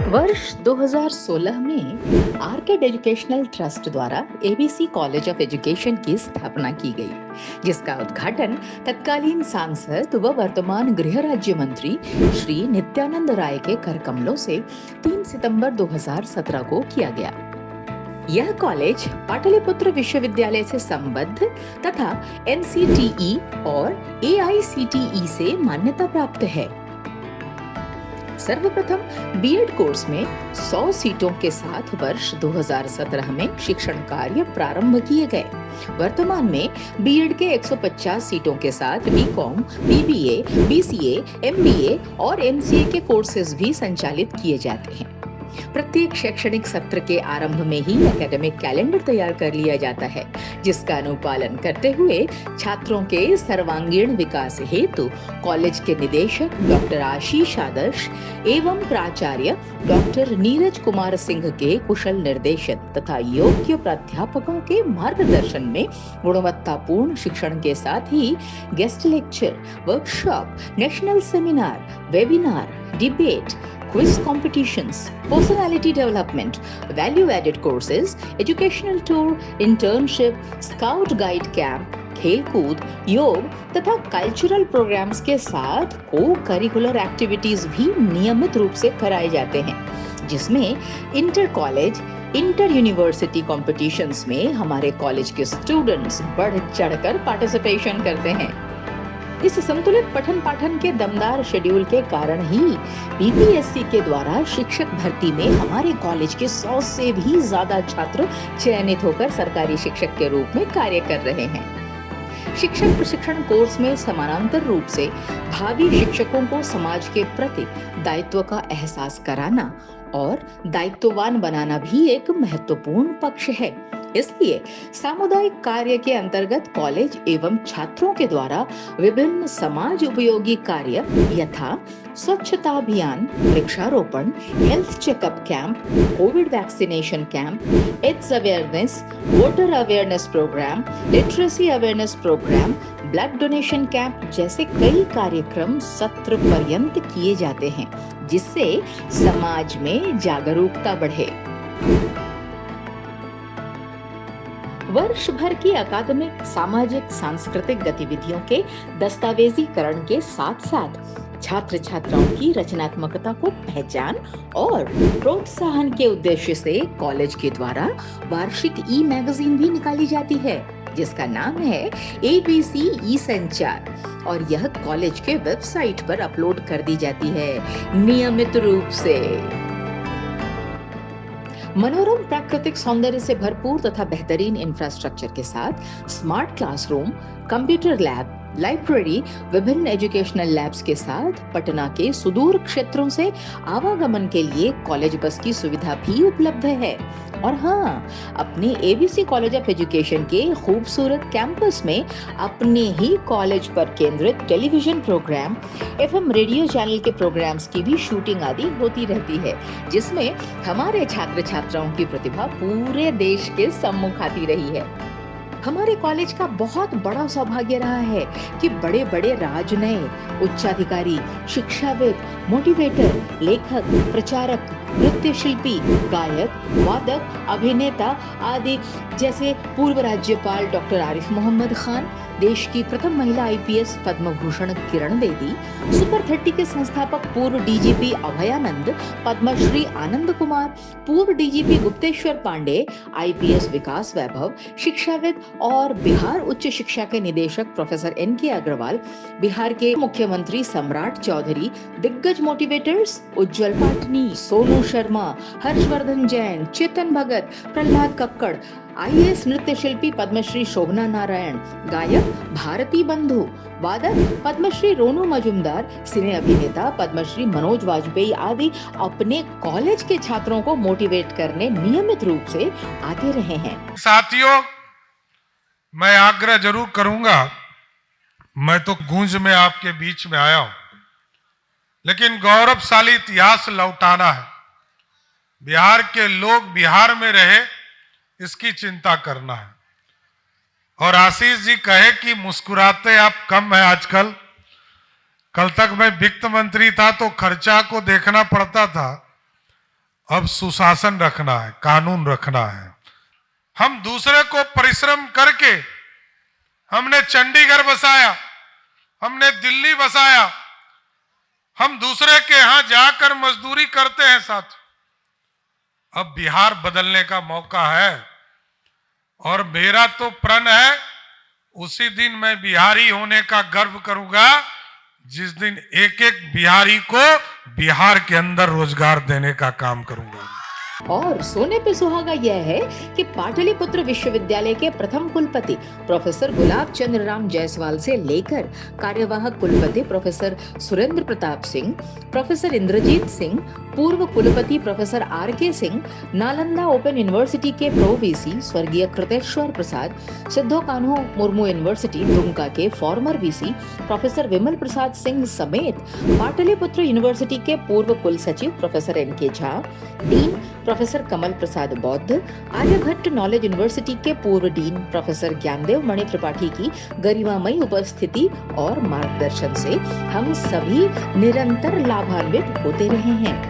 वर्ष 2016 में arcade educational trust द्वारा एबीसी कॉलेज ऑफ एजुकेशन की स्थापना की गई, जिसका उद्घाटन तत्कालीन सांसद व वर्तमान गृह राज्य मंत्री श्री नित्यानंद राय के कर कमलों से 3 सितंबर 2017 को किया गया। यह कॉलेज पाटलिपुत्र विश्वविद्यालय से संबद्ध तथा एनसीटीई और एआईसीटीई से मान्यता प्राप्त है। सर्वप्रथम बीएड कोर्स में 100 सीटों के साथ वर्ष 2017 में शिक्षण कार्य प्रारंभ किए गए। वर्तमान में बीएड के 150 सीटों के साथ बीकॉम, बीबीए, बीसीए, एमबीए और एमसीए के कोर्सेज भी संचालित किए जाते हैं। प्रत्येक शैक्षणिक सत्र के आरंभ में ही एकेडमिक कैलेंडर तैयार कर लिया जाता है, जिसका अनुपालन करते हुए छात्रों के सर्वांगीण विकास हेतु कॉलेज के निदेशक डॉक्टर आशीष आदर्श एवं प्राचार्य डॉक्टर नीरज कुमार सिंह के कुशल निर्देशन तथा योग्य प्राध्यापकों के मार्गदर्शन में गुणवत्तापूर्ण शिक्षण के साथ ही guest lecture, workshop, national seminar, webinar, debate, quiz competitions, personality development, value-added courses, educational tour, internship, scout guide camp, खेलकूद, योग तथा कल्चरल प्रोग्राम्स के साथ को-करिकुलर एक्टिविटीज भी नियमित रूप से कराए जाते हैं, जिसमें inter college, inter university competitions में हमारे कॉलेज के स्टूडेंट्स बढ़ चढ़कर पार्टिसिपेशन करते हैं। इस संतुलित पठन पाठन के दमदार शेड्यूल के कारण ही बीपीएससी के द्वारा शिक्षक भर्ती में हमारे कॉलेज के 100 से भी ज्यादा छात्र चयनित होकर सरकारी शिक्षक के रूप में कार्य कर रहे हैं। शिक्षक प्रशिक्षण कोर्स में समानांतर रूप से भावी शिक्षकों को समाज के प्रति दायित्व का एहसास कराना और दायित्ववान बनाना भी एक महत्वपूर्ण पक्ष है। इसलिए सामुदायिक कार्य के अंतर्गत कॉलेज एवं छात्रों के द्वारा विभिन्न समाज उपयोगी कार्य यथा स्वच्छता अभियान, वृक्षारोपण, health checkup camp, covid vaccination camp, AIDS awareness, voter awareness program, literacy awareness program, blood donation camp जैसे कई कार्यक्रम सत्र पर्यंत किए जाते हैं, जिससे समाज में जागरूकता बढ़े। वर्ष भर की अकादमिक, सामाजिक, सांस्कृतिक गतिविधियों के दस्तावेजीकरण के साथ साथ छात्र छात्राओं की रचनात्मकता को पहचान और प्रोत्साहन के उद्देश्य से कॉलेज के द्वारा वार्षिक ई मैगजीन भी निकाली जाती है, जिसका नाम है एबीसी ई संचार, और यह कॉलेज के वेबसाइट पर अपलोड कर दी जाती है नियमित रूप से। मनोरम प्राकृतिक सौंदर्य से भरपूर तथा बेहतरीन इंफ्रास्ट्रक्चर के साथ smart classroom, computer lab, library, विभिन्न एजुकेशनल लैब्स के साथ पटना के सुदूर क्षेत्रों से आवागमन के लिए कॉलेज बस की सुविधा भी उपलब्ध है। और हाँ, अपने एबीसी कॉलेज ऑफ एजुकेशन के खूबसूरत कैंपस में अपने ही कॉलेज पर केंद्रित television program, FM radio channel के प्रोग्राम्स की भी शूटिंग आदि होती रहती है, जिसमें हमारे छात्र छात्राओं की प्रतिभा पूरे देश के सम्मुख आती रही है। हमारे कॉलेज का बहुत बड़ा सौभाग्य रहा है कि बड़े बड़े राजनय, उच्चाधिकारी, शिक्षाविद, मोटिवेटर, लेखक, प्रचारक, नृत्य शिल्पी, गायक, वादक, अभिनेता आदि जैसे पूर्व राज्यपाल डॉक्टर आरिफ मोहम्मद खान, देश की प्रथम महिला आईपीएस पद्म भूषण किरण बेदी, सुपर 30 के संस्थापक पूर्व डीजीपी अभयानंद, पद्मश्री आनंद कुमार, पूर्व डीजीपी गुप्तेश्वर पांडे, आईपीएस विकास वैभव, शिक्षाविद और बिहार उच्च शिक्षा के निदेशक प्रोफेसर एनके अग्रवाल, बिहार के मुख्यमंत्री सम्राट चौधरी, दिग्गज मोटिवेटर्स उज्जवल पाटनी, सोनू शर्मा, हर्षवर्धन जैन, चेतन भगत, प्रहलाद कक्कड़, आईएएस नृत्य शिल्पी पद्मश्री शोभना नारायण, गायक भारती बंधु, वादक पद्मश्री रोनू मजुमदार, सिने अभिनेता पद्मश्री मनोज वाजपेयी आदि अपने कॉलेज के छात्रों को मोटिवेट करने नियमित रूप से आते रहे हैं। साथियों, मैं आग्रह जरूर करूंगा, मैं तो गूंज में आपके बीच में आया हूं, लेकिन गौरवशाली इतिहास लौटाना है। बिहार के लोग बिहार में रहे, इसकी चिंता करना है। और आशीष जी कहे कि मुस्कुराते आप कम है आजकल। कल तक मैं वित्त मंत्री था तो खर्चा को देखना पड़ता था, अब सुशासन रखना है, कानून रखना है। हम दूसरे को परिश्रम करके, हमने चंडीगढ़ बसाया, हमने दिल्ली बसाया, हम दूसरे के यहां जाकर मजदूरी करते हैं साथ। अब बिहार बदलने का मौका है और मेरा तो प्रण है उसी दिन मैं बिहारी होने का गर्व करूंगा जिस दिन एक एक बिहारी को बिहार के अंदर रोजगार देने का काम करूंगा। और सोने पे सुहागा यह है कि पाटलिपुत्र विश्वविद्यालय के प्रथम कुलपति प्रोफेसर गुलाब चंद्र राम जायसवाल से लेकर कार्यवाहक कुलपति प्रोफेसर सुरेंद्र प्रताप सिंह, प्रोफेसर इंद्रजीत सिंह, पूर्व कुलपति professor R K. Singh, Nalanda open university के प्रो वीसी स्वर्गीय कृतेश्वर प्रसाद, सिद्धो कान्हो मुर्मू यूनिवर्सिटी दुमका के former VC professor Vimal Prasad Singh समेत पाटलिपुत्र यूनिवर्सिटी के पूर्व कुल सचिव professor N K. Jha, dean professor Kamal Prasad Bauddh, Aryabhatta knowledge university के पूर्व डीन प्रोफेसर ज्ञानदेव मणि त्रिपाठी की गरिमामयी उपस्थिति और मार्गदर्शन से हम सभी निरंतर लाभान्वित होते रहे हैं।